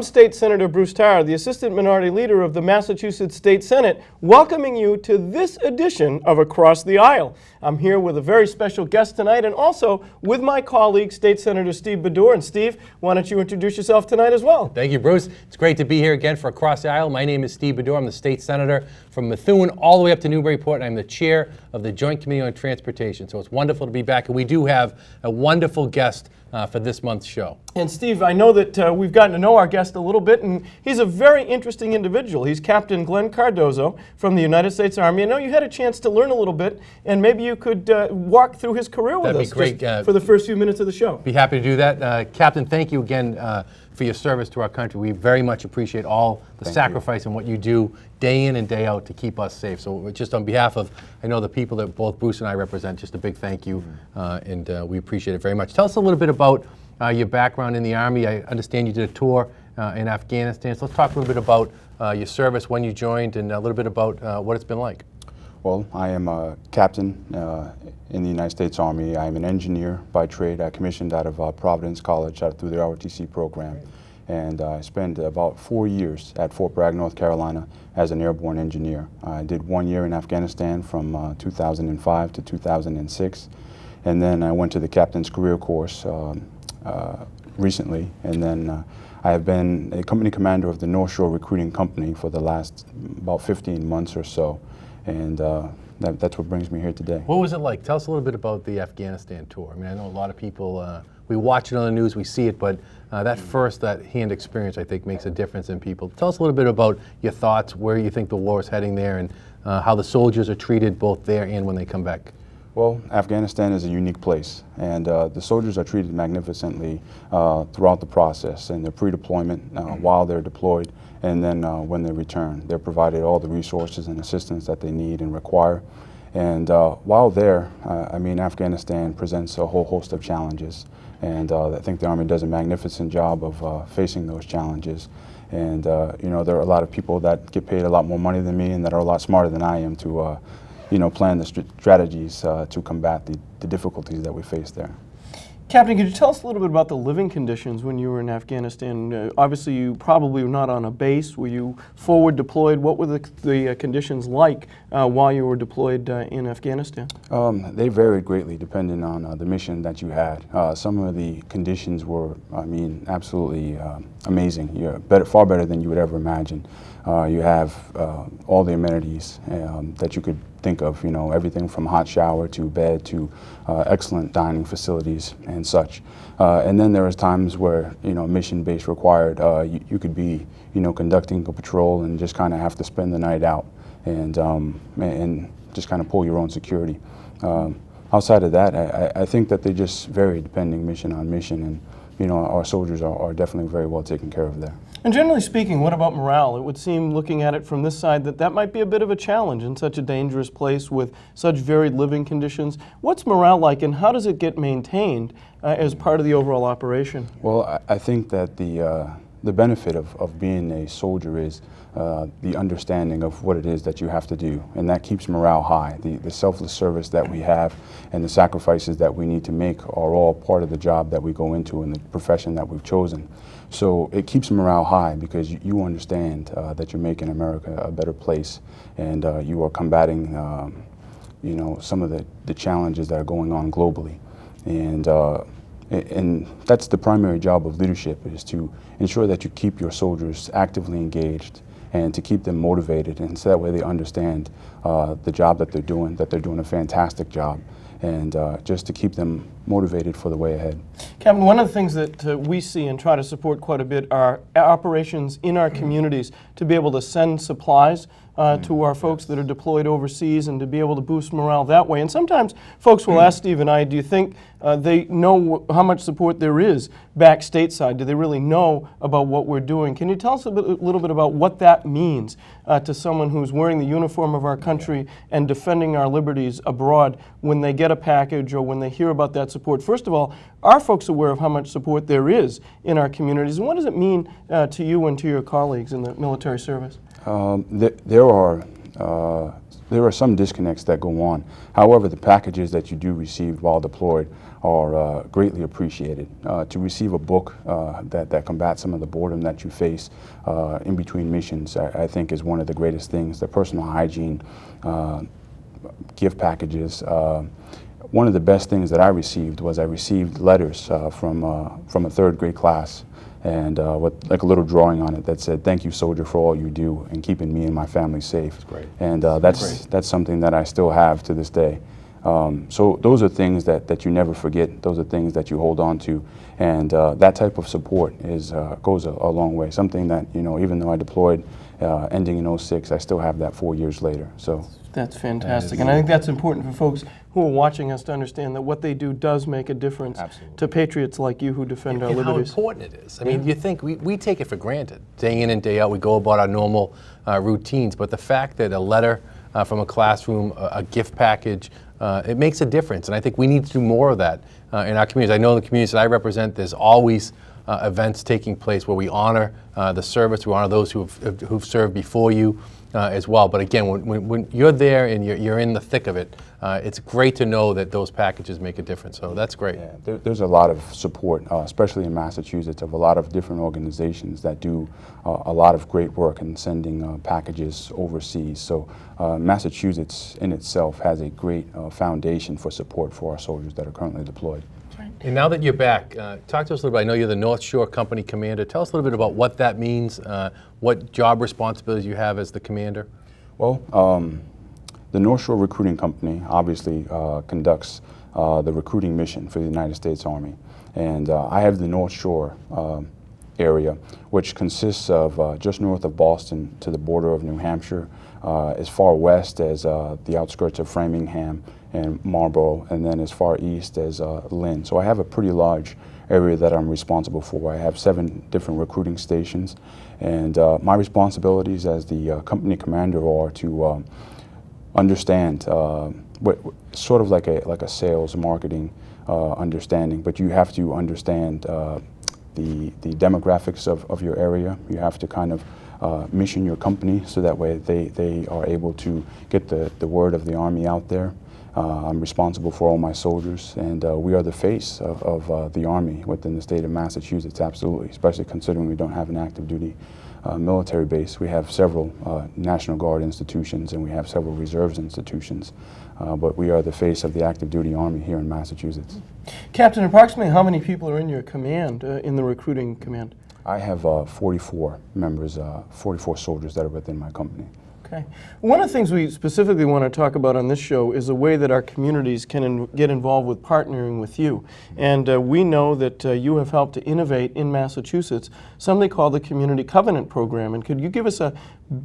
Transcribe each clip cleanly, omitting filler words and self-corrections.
I'm State Senator Bruce Tarr, the Assistant Minority Leader of the Massachusetts State Senate, welcoming you to this edition of Across the Aisle. I'm here with a very special guest tonight and also with my colleague, State Senator Steve Baddour. And Steve, why don't you introduce yourself tonight as well? Thank you, Bruce. It's great to be here again for Across the Aisle. My name is Steve Baddour. I'm the State Senator from Methuen all the way up to Newburyport, and I'm the Chair of the Joint Committee on Transportation. So it's wonderful to be back, and we do have a wonderful guest for this month's show. And Steve, I know that we've gotten to know our guest a little bit, and he's a very interesting individual. He's Captain Glenn Cardozo from the United States Army. I know you had a chance to learn a little bit, and maybe you could walk through his career with us just for the first few minutes of the show. Be happy to do that. Captain, thank you again for your service to our country. We very much appreciate all the sacrifice and what you do day in and day out to keep us safe. So just on behalf of, I know the people that both Bruce and I represent, just a big thank you, and we appreciate it very much. Tell us a little bit about your background in the Army. I understand you did a tour in Afghanistan. So let's talk a little bit about your service, when you joined, and a little bit about what it's been like. Well, I am a captain in the United States Army. I am an engineer by trade. I commissioned out of Providence College through the ROTC program. And I spent about 4 years at Fort Bragg, North Carolina as an airborne engineer. I did 1 year in Afghanistan from 2005 to 2006. And then I went to the Captain's Career Course recently. And then I have been a company commander of the North Shore Recruiting Company for the last about 15 months or so. And that's what brings me here today. What was it like? Tell us a little bit about the Afghanistan tour. I mean, I know a lot of people, we watch it on the news, we see it, but that hand experience, I think, makes a difference in people. Tell us a little bit about your thoughts, where you think the war is heading there, and how the soldiers are treated both there and when they come back. Well, Afghanistan is a unique place, and the soldiers are treated magnificently throughout the process, and their pre-deployment, while they're deployed, and then when they return. They're provided all the resources and assistance that they need and require. And while there, I mean, Afghanistan presents a whole host of challenges, and I think the Army does a magnificent job of facing those challenges. And you know, there are a lot of people that get paid a lot more money than me and that are a lot smarter than I am to you know, plan the strategies to combat the difficulties that we face there. Captain, could you tell us a little bit about the living conditions when you were in Afghanistan? Obviously, you probably were not on a base. Were you forward deployed? What were the conditions like while you were deployed in Afghanistan? They varied greatly depending on the mission that you had. Some of the conditions were, I mean, absolutely amazing. You're far better than you would ever imagine. You have all the amenities that you could think of, you know, everything from hot shower to bed to excellent dining facilities and such. And then there was times where, you know, mission base required, you could be, you know, conducting a patrol and just kind of have to spend the night out and just kind of pull your own security. Outside of that, I think that they just vary depending mission on mission, and, you know, our soldiers are definitely very well taken care of there. And generally speaking, what about morale? It would seem, looking at it from this side, that might be a bit of a challenge in such a dangerous place with such varied living conditions. What's morale like, and how does it get maintained as part of the overall operation? Well, I think that the benefit of being a soldier is the understanding of what it is that you have to do, and that keeps morale high. The selfless service that we have and the sacrifices that we need to make are all part of the job that we go into and the profession that we've chosen. So it keeps morale high because you understand that you're making America a better place, and you are combating you know, some of the challenges that are going on globally. And that's the primary job of leadership, is to ensure that you keep your soldiers actively engaged and to keep them motivated, and so that way they understand the job that they're doing a fantastic job, and just to keep them motivated for the way ahead. Captain, one of the things that we see and try to support quite a bit are operations in our communities to be able to send supplies to our folks that are deployed overseas, and to be able to boost morale that way. And sometimes folks will ask Steve and I, do you think they know how much support there is back stateside? Do they really know about what we're doing? Can you tell us a little bit about what that means to someone who's wearing the uniform of our country and defending our liberties abroad, when they get a package or when they hear about that support? First of all, are folks aware of how much support there is in our communities, and what does it mean to you and to your colleagues in the military service? There are there are some disconnects that go on. However, the packages that you do receive while deployed are greatly appreciated. To receive a book that combats some of the boredom that you face in between missions, I think is one of the greatest things. The personal hygiene gift packages. One of the best things that I received was I received letters from a third grade class, and with like a little drawing on it that said, "Thank you, soldier, for all you do and keeping me and my family safe." That's great. And that's something that I still have to this day. So those are things that you never forget. Those are things that you hold on to, and that type of support goes a long way. Something that, you know, even though I deployed ending in '06, I still have that 4 years later. So That's fantastic. And I think that's important for folks who are watching us to understand that what they do does make a difference to patriots like you who defend our And how liberties. important it is. I mean, you think we take it for granted. Day in and day out, we go about our normal routines. But the fact that a letter from a classroom, a gift package, it makes a difference. And I think we need to do more of that in our communities. I know in the communities that I represent, there's always events taking place where we honor the service, we honor those who've served before you as well. But again, when you're there and you're in the thick of it, it's great to know that those packages make a difference. So that's great. yeah, there's a lot of support, especially in Massachusetts, of a lot of different organizations that do a lot of great work in sending packages overseas. So Massachusetts in itself has a great foundation for support for our soldiers that are currently deployed. And now that you're back, talk to us a little bit. I know you're the North Shore Company Commander. Tell us a little bit about what that means, what job responsibilities you have as the commander. Well, the North Shore Recruiting Company obviously conducts the recruiting mission for the United States Army. And I have the North Shore area, which consists of just north of Boston to the border of New Hampshire, as far west as the outskirts of Framingham and Marlborough, and then as far east as Lynn. So I have a pretty large area that I'm responsible for. I have 7 different recruiting stations, and my responsibilities as the company commander are to understand what sort of like a sales marketing understanding, but you have to understand the demographics of your area. You have to kind of mission your company so that way they are able to get the word of the Army out there. I'm responsible for all my soldiers, and we are the face of the Army within the state of Massachusetts, absolutely, especially considering we don't have an active duty military base. We have several National Guard institutions, and we have several reserves institutions, but we are the face of the active duty Army here in Massachusetts. Captain, approximately how many people are in your command, in the recruiting command? I have 44 members, 44 soldiers that are within my company. Okay. One of the things we specifically want to talk about on this show is the way that our communities can get involved with partnering with you. And we know that you have helped to innovate in Massachusetts something called the Community Covenant Program. And could you give us a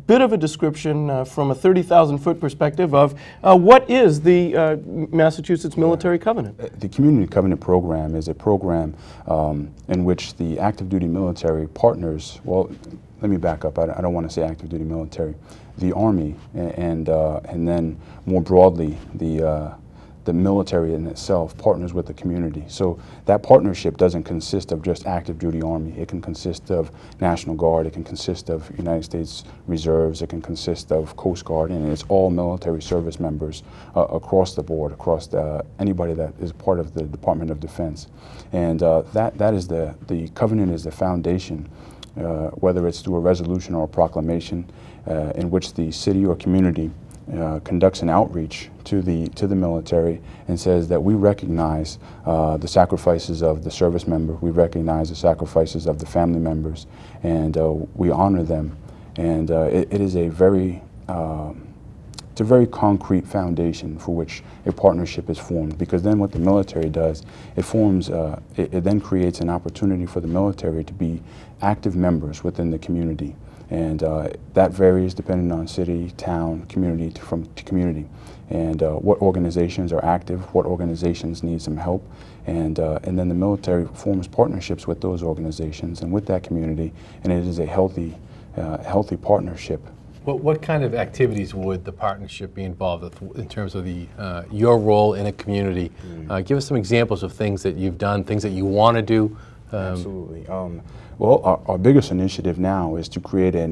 bit of a description from a 30,000-foot perspective of what is the Massachusetts Military Covenant? The Community Covenant Program is a program in which the active duty military partners, well, let me back up. I don't want to say active duty military. The Army and then more broadly the military in itself partners with the community. So that partnership doesn't consist of just active duty Army. It can consist of National Guard. It can consist of United States Reserves. It can consist of Coast Guard, and it's all military service members across the board, across anybody that is part of the Department of Defense. And that is the covenant is the foundation. Whether it's through a resolution or a proclamation in which the city or community conducts an outreach to the military and says that we recognize the sacrifices of the service member, we recognize the sacrifices of the family members, and we honor them. And it is a very it's a very concrete foundation for which a partnership is formed, because then what the military does, it forms, it then creates an opportunity for the military to be active members within the community. And that varies depending on city, town, community to community. And what organizations are active, what organizations need some help. And then the military forms partnerships with those organizations and with that community, and it is a healthy partnership. What kind of activities would the partnership be involved with in terms of your role in a community? Give us some examples of things that you've done, things that you want to do, Absolutely. Well, our biggest initiative now is to create a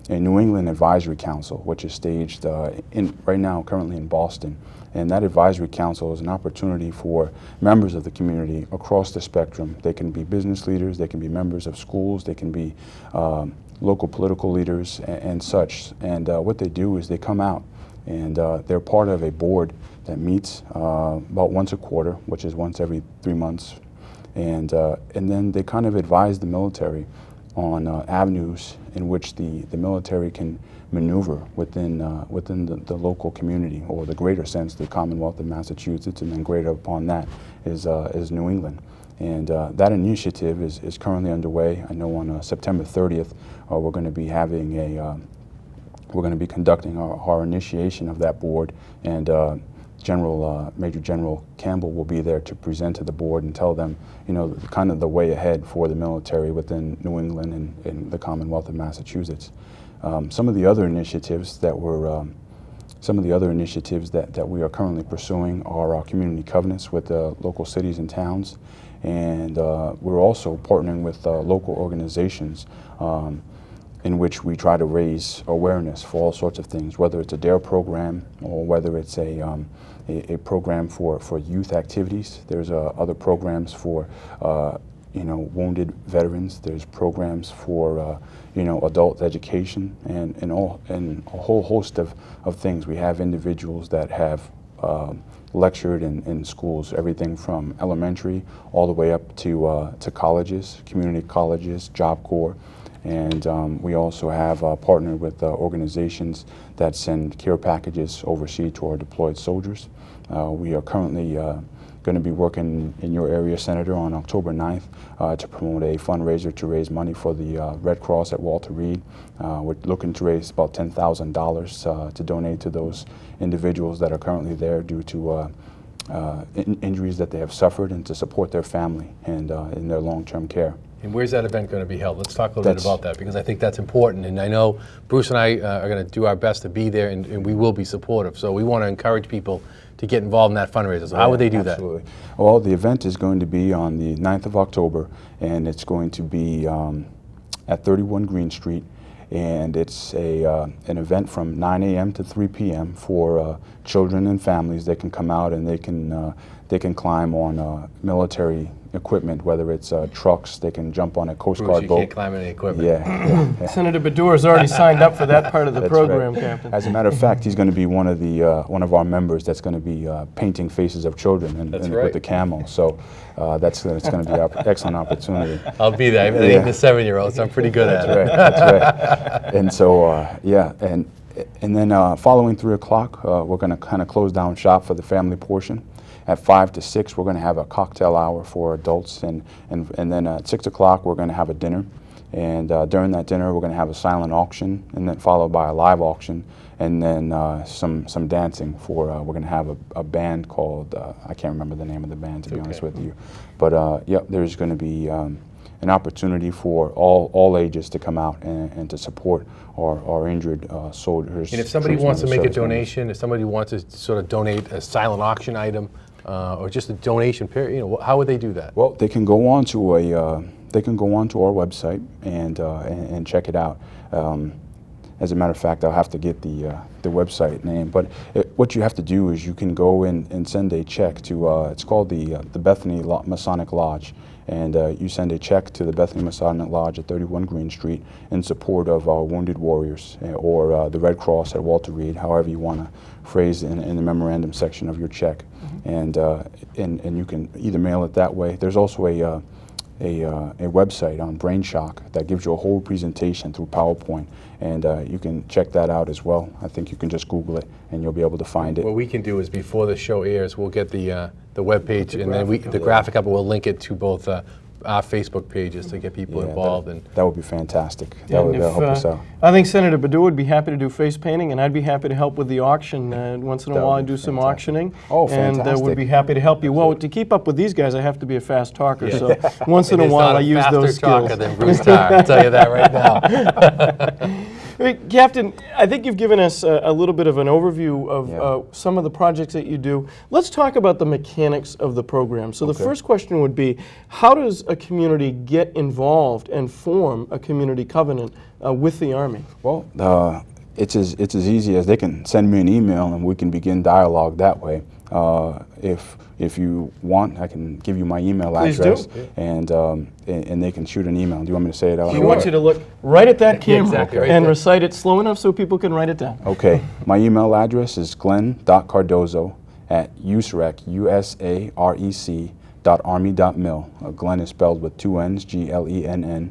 New England Advisory Council, which is staged right now currently in Boston. And that advisory council is an opportunity for members of the community across the spectrum. They can be business leaders, they can be members of schools, they can be local political leaders and such. And what they do is they come out and they're part of a board that meets about once a quarter, which is once every 3 months. And then they kind of advise the military on avenues in which the military can maneuver within the local community, or the greater sense, the Commonwealth of Massachusetts, and then greater upon that is New England. And that initiative is currently underway. I know on September 30th we're going to be having we're going to be conducting our initiation of that board, and Major General Campbell will be there to present to the board and tell them, you know, kind of the way ahead for the military within New England and the Commonwealth of Massachusetts. Some of the other initiatives that we are currently pursuing are our community covenants with local cities and towns, and we're also partnering with local organizations in which we try to raise awareness for all sorts of things, whether it's a DARE program or whether it's a program for youth activities. There's other programs for wounded veterans. There's programs for adult education and a whole host of things. We have individuals that have lectured in schools, everything from elementary all the way up to colleges, community colleges, Job Corps. And we also have partnered with organizations that send care packages overseas to our deployed soldiers. We are currently going to be working in your area, Senator, on October 9th to promote a fundraiser to raise money for the Red Cross at Walter Reed. We're looking to raise about $10,000 to donate to those individuals that are currently there due to injuries that they have suffered, and to support their family and in their long-term care. And where's that event going to be held? Let's talk a little bit about that, because I think that's important. And I know Bruce and I are going to do our best to be there, and we will be supportive. So we want to encourage people to get involved in that fundraiser. So how would they do Absolutely. Well, the event is going to be on the 9th of October, and it's going to be at 31 Green Street. And it's an event from 9 a.m. to 3 p.m. for children and families. They can come out and they can climb on military equipment, whether it's trucks. They can jump on a Coast Bruce, Guard you boat. can't climb any equipment. Yeah. Senator Baddour has already signed up for that part of the That's program, right. Captain. As a matter of fact, he's going to be one of our members that's going to be painting faces of children and That's right. with the camo. So it's going to be an excellent opportunity. I'll be there. I'm Yeah. the 7-year-old, so I'm pretty good at it. That's right. And so, and then following 3 o'clock, we're going to kind of close down shop for the family portion. At 5 to 6, we're going to have a cocktail hour for adults, and then at 6 o'clock, we're going to have a dinner. And during that dinner, we're going to have a silent auction, and then followed by a live auction, and then some dancing. We're going to have a band called, I can't remember the name of the band, to be honest with you. But there's going to be an opportunity for all ages to come out and to support our injured soldiers. And if somebody wants to make a donation, if somebody wants to sort of donate a silent auction item, or just a donation period, how would they do that? Well, they can go on to our website and check it out. As a matter of fact, I'll have to get the website name. But what you have to do is you can go in and send a check to, it's called the Bethany Masonic Lodge. And you send a check to the Bethany Masonic Lodge at 31 Green Street in support of our wounded warriors, or the Red Cross at Walter Reed, however you want to phrase it in the memorandum section of your check. Mm-hmm. And you can either mail it that way. There's also a website on Brain Shock that gives you a whole presentation through PowerPoint, and you can check that out as well. I think you can just Google it and you'll be able to find it. What we can do is, before the show airs, we'll get the web page, and then the graphic up, and we'll link it to both our Facebook pages to get people involved. That would be fantastic. That'll help us out. I think Senator Baddour would be happy to do face painting, and I'd be happy to help with the auction. Once in a while I do some auctioning. Oh, and fantastic. would be happy to help you. Well, to keep up with these guys, I have to be a fast talker, so once in a while I use those skills. He's not a faster talker than Bruce Tarr, I'll tell you that right now. Captain, I think you've given us a little bit of an overview of Yeah. some of the projects that you do. Let's talk about the mechanics of the program. So the Okay. first question would be, how does a community get involved and form a community covenant with the Army? Well, it's as easy as they can send me an email and we can begin dialogue that way. If you want, I can give you my email Please address, do. and they can shoot an email. Do you want me to say it out We loud? want you to look right at that camera exactly, right and there. recite it slow enough so people can write it down. Okay, my email address is glenn.cardozo@usarec, USAREC.army.mil. Glenn is spelled with two N's, GLENN,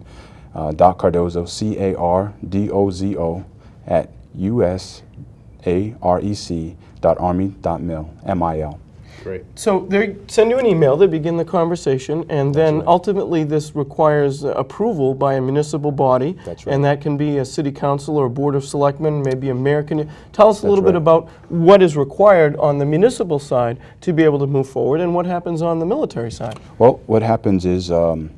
.cardozo, CARDOZO, at USAREC.army.mil, MIL. Great. So they send you an email, they begin the conversation, and then right. ultimately this requires approval by a municipal body. That's right. And that can be a city council or a board of selectmen, maybe a mayor. Can you tell us a little bit right. about what is required on the municipal side to be able to move forward, and what happens on the military side? Well, what happens is the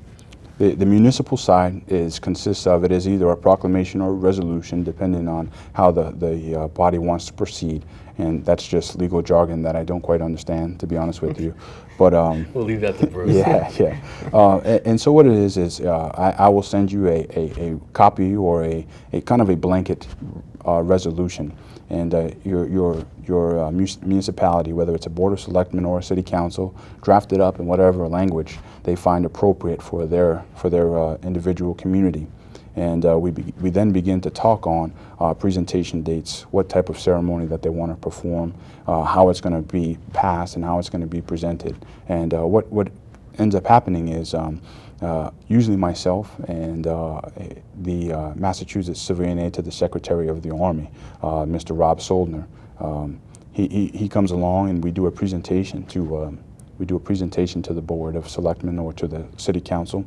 municipal side consists of it is either a proclamation or a resolution, depending on how the body wants to proceed, and that's just legal jargon that I don't quite understand, to be honest with you. But We'll leave that to Bruce. yeah, yeah. And so what it is I will send you a copy or a kind of a blanket resolution, and your municipality, whether it's a board of selectmen or a city council, draft it up in whatever language they find appropriate for their individual community. And we then begin to talk on presentation dates, what type of ceremony that they want to perform, how it's going to be passed, and how it's going to be presented. And what ends up happening is usually myself and the Massachusetts Civilian Aid to the Secretary of the Army, Mr. Rob Soldner, he comes along and we do a presentation to the Board of Selectmen or to the City Council,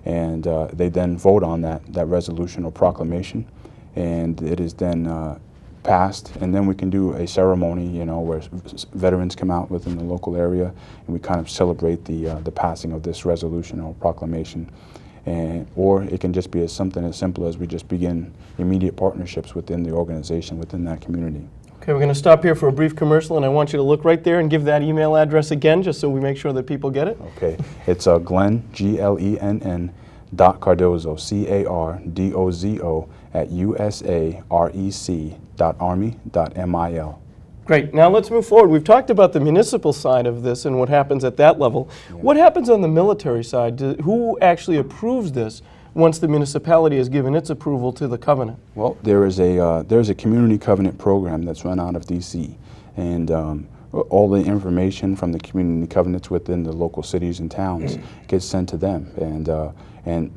and they then vote on that resolution or proclamation, and it is then passed, and then we can do a ceremony, where veterans come out within the local area, and we kind of celebrate the passing of this resolution or proclamation. Or it can just be something as simple as we just begin immediate partnerships within the organization, within that community. Okay, we're going to stop here for a brief commercial, and I want you to look right there and give that email address again, just so we make sure that people get it. Okay, it's Glenn, GLENN, .cardozo, CARDOZO, at USAREC.army.mil. Great. Now let's move forward. We've talked about the municipal side of this and what happens at that level. Yeah. What happens on the military side? Who actually approves this once the municipality has given its approval to the covenant? Well, there's a community covenant program that's run out of D.C., and all the information from the community covenants within the local cities and towns gets sent to them, and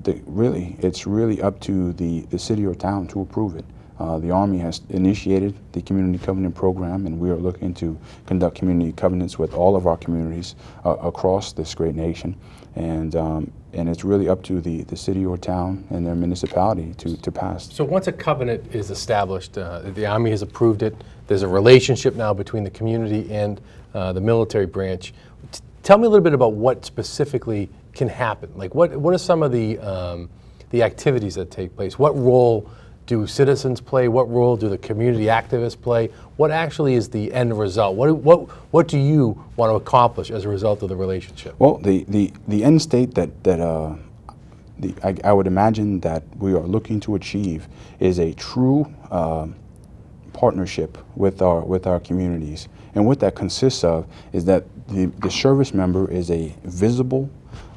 it's really up to the city or town to approve it. The Army has initiated the community covenant program, and we are looking to conduct community covenants with all of our communities across this great nation, and it's really up to the city or town and their municipality to pass. So once a covenant is established, the Army has approved it, there's a relationship now between the community and the military branch. Tell me a little bit about what specifically can happen. Like what are some of the activities that take place? What role do citizens play? What role do the community activists play? What actually is the end result? What do you want to accomplish as a result of the relationship? Well, the end state that I would imagine that we are looking to achieve is a true partnership with our communities, and what that consists of is that the service member is a visible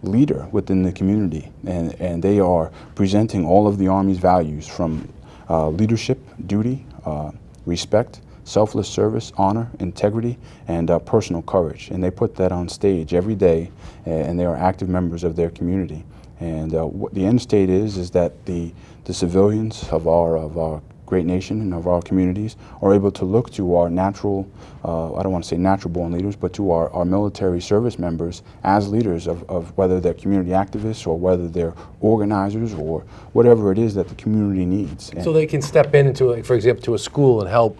leader within the community, and they are presenting all of the Army's values from leadership, duty, respect, selfless service, honor, integrity, and personal courage. And they put that on stage every day, and they are active members of their community. And what the end state is that the civilians of our great nation and of our communities are able to look to our natural, I don't want to say natural born leaders, but to our military service members as leaders of whether they're community activists or whether they're organizers or whatever it is that the community needs. So they can step into, for example, to a school and help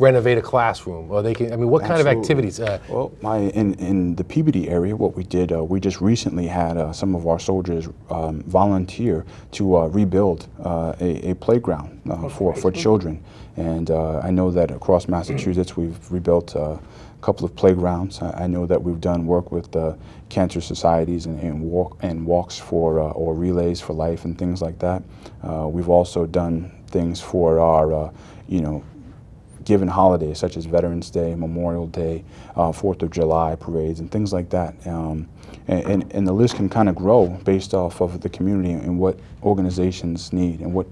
renovate a classroom, or they can, I mean, what kind of Absolutely. activities? Well, in the Peabody area, what we did, we just recently had some of our soldiers volunteer to rebuild a playground for children. And I know that across Massachusetts we've rebuilt a couple of playgrounds. I know that we've done work with cancer societies and walks for or relays for life and things like that. We've also done things for our given holidays such as Veterans Day, Memorial Day, 4th of July parades and things like that. And the list can kind of grow based off of the community and what organizations need and what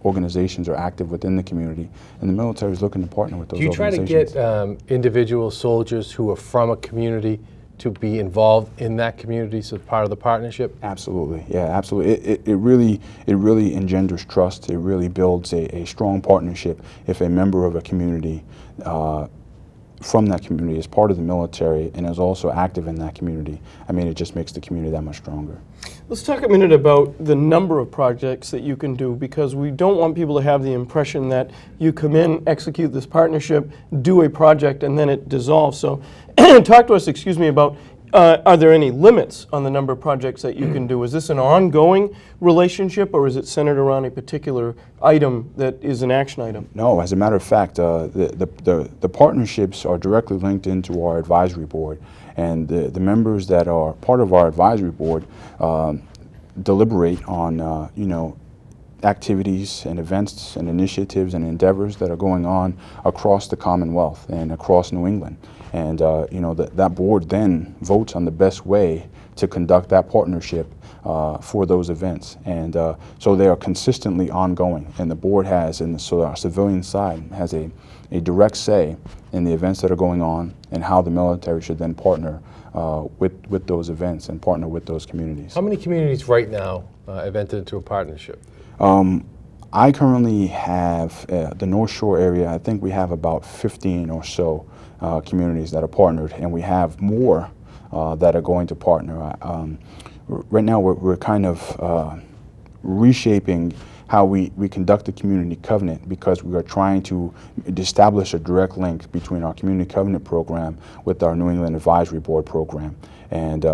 organizations are active within the community. And the military is looking to partner with those Do you try to organizations. get individual soldiers who are from a community to be involved in that community as part of the partnership? Absolutely, yeah, absolutely. It really engenders trust. It really builds a strong partnership if a member of a community from that community is part of the military and is also active in that community. I mean, it just makes the community that much stronger. Let's talk a minute about the number of projects that you can do, because we don't want people to have the impression that you come in, execute this partnership, do a project, and then it dissolves. So talk to us, about are there any limits on the number of projects that you can do? Is this an ongoing relationship, or is it centered around a particular item that is an action item? No, as a matter of fact, the partnerships are directly linked into our advisory board, and the members that are part of our advisory board deliberate on activities and events and initiatives and endeavors that are going on across the Commonwealth and across New England. And that board then votes on the best way to conduct that partnership for those events. And so they are consistently ongoing. And the board has, so our civilian side has a direct say in the events that are going on and how the military should then partner with those events and partner with those communities. How many communities right now have entered into a partnership? I currently have the North Shore area. I think we have about 15 or so communities that are partnered, and we have more that are going to partner. Right now we're kind of reshaping how we conduct the community covenant, because we are trying to establish a direct link between our community covenant program with our New England Advisory Board program. And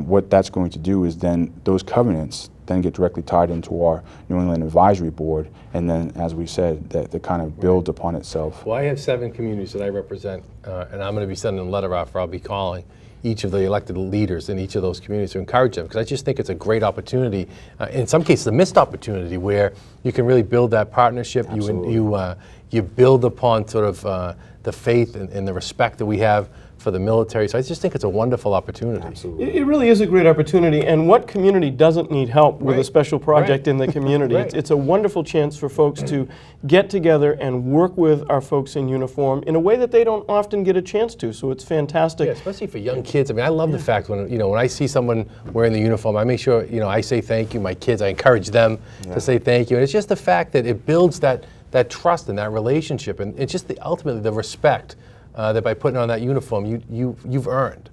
what that's going to do is then those covenants then get directly tied into our New England Advisory Board, and then, as we said, that kind of builds upon itself. Well, I have 7 communities that I represent, and I'm going to be sending a letter out, or I'll be calling each of the elected leaders in each of those communities to encourage them, because I just think it's a great opportunity, in some cases a missed opportunity, where you can really build that partnership. You build upon sort of the faith and the respect that we have for the military. So I just think it's a wonderful opportunity. Absolutely. It really is a great opportunity, and what community doesn't need help with a special project in the community? Right. It's a wonderful chance for folks to get together and work with our folks in uniform in a way that they don't often get a chance to, so it's fantastic. Yeah, especially for young kids. I mean, I love the fact when I see someone wearing the uniform, I make sure I say thank you. My kids, I encourage them to say thank you. And it's just the fact that it builds that trust and that relationship, and it's just ultimately the respect that by putting on that uniform you've earned.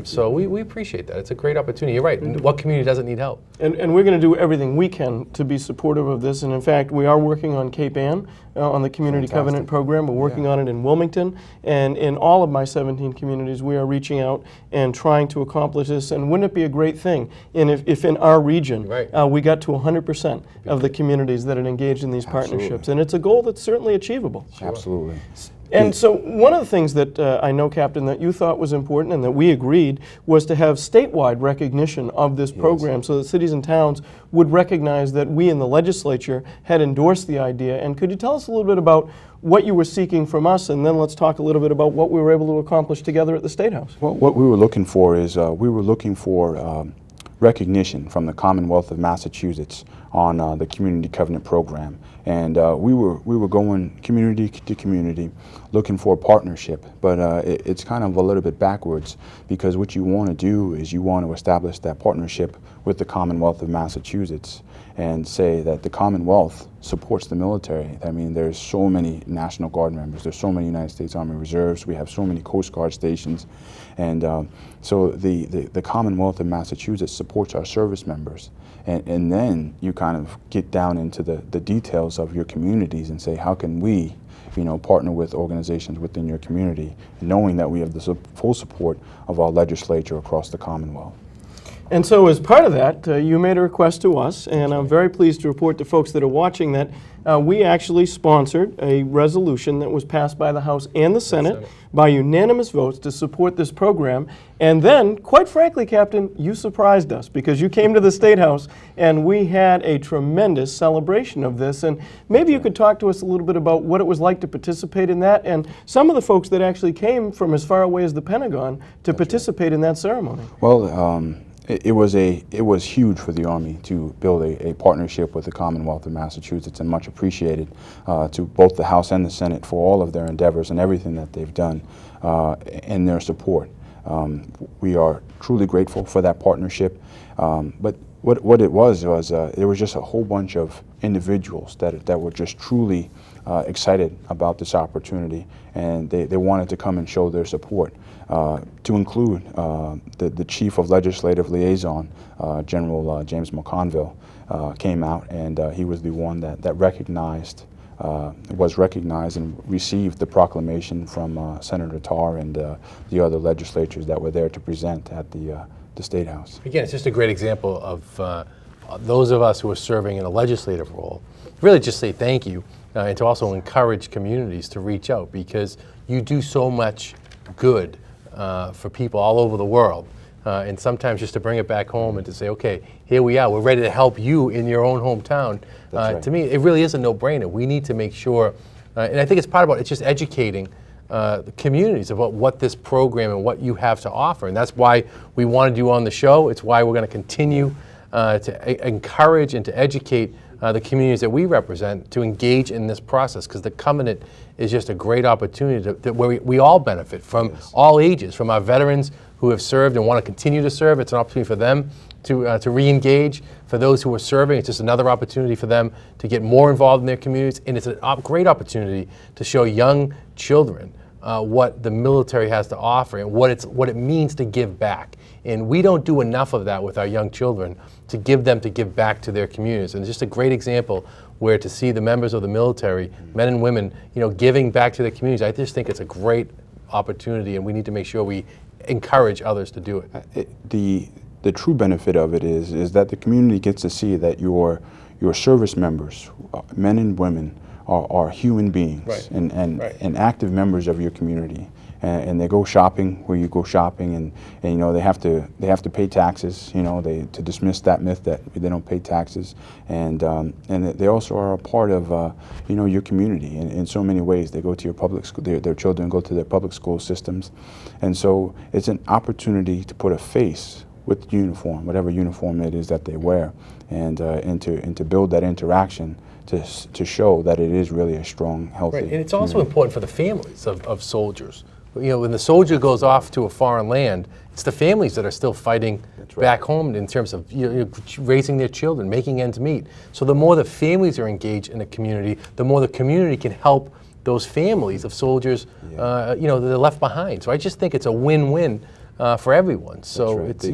So we appreciate that. It's a great opportunity. You're right. What community doesn't need help? And we're going to do everything we can to be supportive of this. And in fact, we are working on Cape Ann on the Community Covenant program. We're working on it in Wilmington. And in all of my 17 communities, we are reaching out and trying to accomplish this. And wouldn't it be a great thing if in our region we got to 100% of the communities that are engaged in these partnerships? And it's a goal that's certainly achievable. Sure. Absolutely. And so one of the things that I know, Captain, that you thought was important and that we agreed was to have statewide recognition of this program, so that cities and towns would recognize that we in the legislature had endorsed the idea. And could you tell us a little bit about what you were seeking from us, and then let's talk a little bit about what we were able to accomplish together at the State House? Well, what we were looking for is recognition from the Commonwealth of Massachusetts on the Community Covenant program. And we were going community to community looking for a partnership, but it's kind of a little bit backwards, because what you want to do is you want to establish that partnership with the Commonwealth of Massachusetts and say that the Commonwealth supports the military. I mean, there's so many National Guard members, there's so many United States Army Reserves, we have so many Coast Guard stations, and so the Commonwealth of Massachusetts supports our service members. And then you kind of get down into the details of your communities and say, how can we, partner with organizations within your community, knowing that we have the full support of our legislature across the Commonwealth. And so as part of that, you made a request to us, and I'm very pleased to report to folks that are watching that we actually sponsored a resolution that was passed by the House and the Senate by unanimous votes to support this program. And then, quite frankly, Captain, you surprised us because you came to the State House and we had a tremendous celebration of this. And maybe you could talk to us a little bit about what it was like to participate in that, and some of the folks that actually came from as far away as the Pentagon to participate in that ceremony. Well, it was huge for the Army to build a partnership with the Commonwealth of Massachusetts, and much appreciated to both the House and the Senate for all of their endeavors and everything that they've done and their support. We are truly grateful for that partnership. But what it was there was just a whole bunch of individuals that were just truly excited about this opportunity, and they wanted to come and show their support. To include the Chief of Legislative Liaison, General James McConville, came out, and he was the one that was recognized and received the proclamation from Senator Tarr and the other legislators that were there to present at the State House. Again, it's just a great example of those of us who are serving in a legislative role, really just say thank you, and to also encourage communities to reach out, because you do so much good for people all over the world, and sometimes just to bring it back home and to say, okay, here we are, we're ready to help you in your own hometown. Right. To me, it really is a no-brainer. We need to make sure, and I think it's part about it's just educating the communities about what this program and what you have to offer, and that's why we wanted you on the show. It's why we're going to continue to encourage and to educate the communities that we represent to engage in this process, because the Covenant is just a great opportunity where we all benefit from all ages, from our veterans who have served and want to continue to serve. It's an opportunity for them to re-engage. For those who are serving, it's just another opportunity for them to get more involved in their communities, and it's a great opportunity to show young children what the military has to offer and what it means to give back. And we don't do enough of that with our young children to give back to their communities. And it's just a great example where to see the members of the military, men and women, giving back to their communities. I just think it's a great opportunity, and we need to make sure we encourage others to do it. The true benefit of it is that the community gets to see that your service members, men and women, are human beings, Right. and active members of your community, and they go shopping where you go shopping, and they have to pay taxes, to dismiss that myth that they don't pay taxes, and they also are a part of your community in so many ways. They go to your public school, their children go to their public school systems, and so it's an opportunity to put a face with uniform, whatever uniform it is that they wear, and to build that interaction to show that it is really a strong, healthy Right, and it's also community. important for the families of soldiers. When the soldier goes off to a foreign land, it's the families that are still fighting back home in terms of raising their children, making ends meet. So the more the families are engaged in the community, the more the community can help those families of soldiers, that are left behind. So I just think it's a win-win for everyone. So right. it's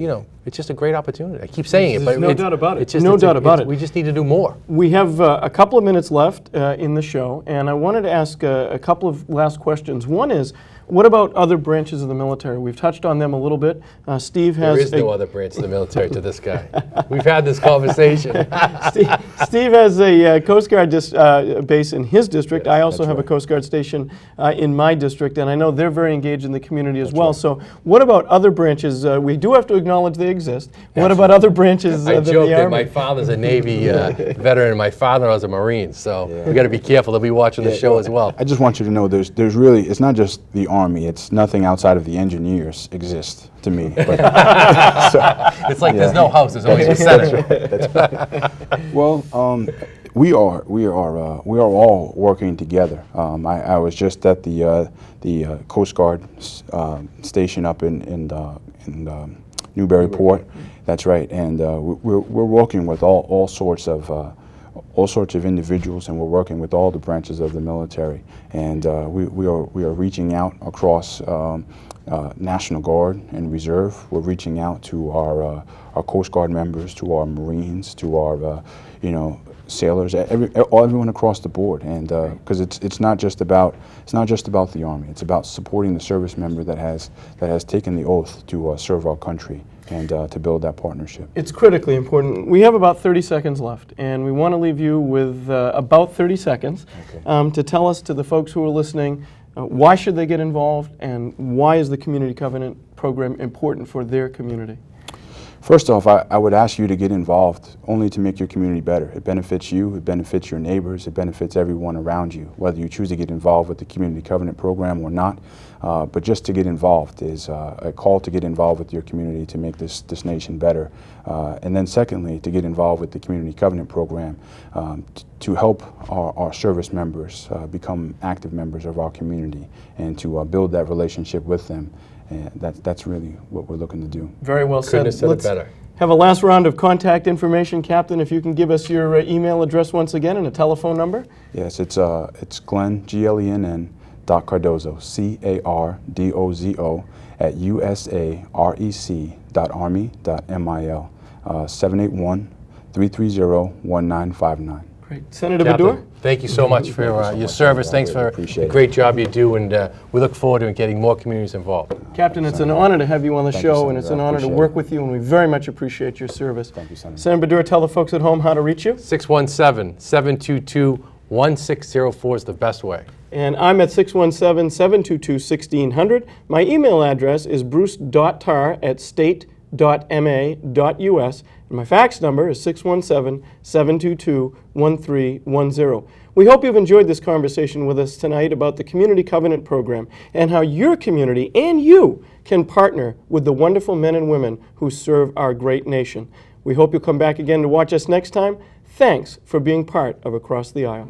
it's just a great opportunity. I keep saying it, but There's no doubt about it. It's just, No doubt about it. We just need to do more. We have a couple of minutes left in the show, and I wanted to ask a couple of last questions. One is, what about other branches of the military? We've touched on them a little bit. Steve has There is no other branch of the military to this guy. We've had this conversation. Steve has a Coast Guard base in his district. I also have a Coast Guard station in my district, and I know they're very engaged in the community as well. So what about other branches? We do have to acknowledge they exist. What about other branches I than joke the that Army? my father's a Navy veteran and my father was a Marine, so we got to be careful. They'll be watching the show as well. I just want you to know there's really, it's not just the Army, it's nothing outside of the engineers exists to me. But, It's like there's no house, there's always a Senate. well, we are all working together. I was just at the Coast Guard station up in Newburyport. That's right, and we're working with all sorts of all sorts of individuals, and we're working with all the branches of the military. And we are reaching out across National Guard and Reserve. We're reaching out to our Coast Guard members, to our Marines, to our sailors, everyone across the board. And because it's not just about the Army. It's about supporting the service member that has taken the oath to serve our country and to build that partnership. It's critically important. We have about 30 seconds left, and we want to leave you with about 30 seconds to tell us, to the folks who are listening, why should they get involved, and why is the Community Covenant program important for their community? First off, I would ask you to get involved only to make your community better. It benefits you, it benefits your neighbors, it benefits everyone around you, whether you choose to get involved with the Community Covenant program or not. But just to get involved is a call to get involved with your community to make this nation better. And then secondly, to get involved with the Community Covenant program to help our service members become active members of our community and to build that relationship with them. And that's really what we're looking to do. Very well said. Couldn't have said it better. Have a last round of contact information, Captain. If you can give us your email address once again and a telephone number. Yes, it's Glenn, Glenn, .Cardozo, CARDOZO, at usarec.army.mil, 781-330-1959. Great. Senator Captain, Baddour? thank you so much for your service. Thanks for the great job you do, and we look forward to getting more communities involved. Captain, it's an honor to have you on the Thank you, show, and it's an Senator. I honor to appreciate work it. with you, and we very much appreciate your service. Thank you, Senator. Senator Baddour, tell the folks at home how to reach you. 617-722-1604 is the best way. And I'm at 617-722-1600. My email address is bruce.tarr@state.ma.us. And my fax number is 617-722-1310. We hope you've enjoyed this conversation with us tonight about the Community Covenant program and how your community and you can partner with the wonderful men and women who serve our great nation. We hope you'll come back again to watch us next time. Thanks for being part of Across the Aisle.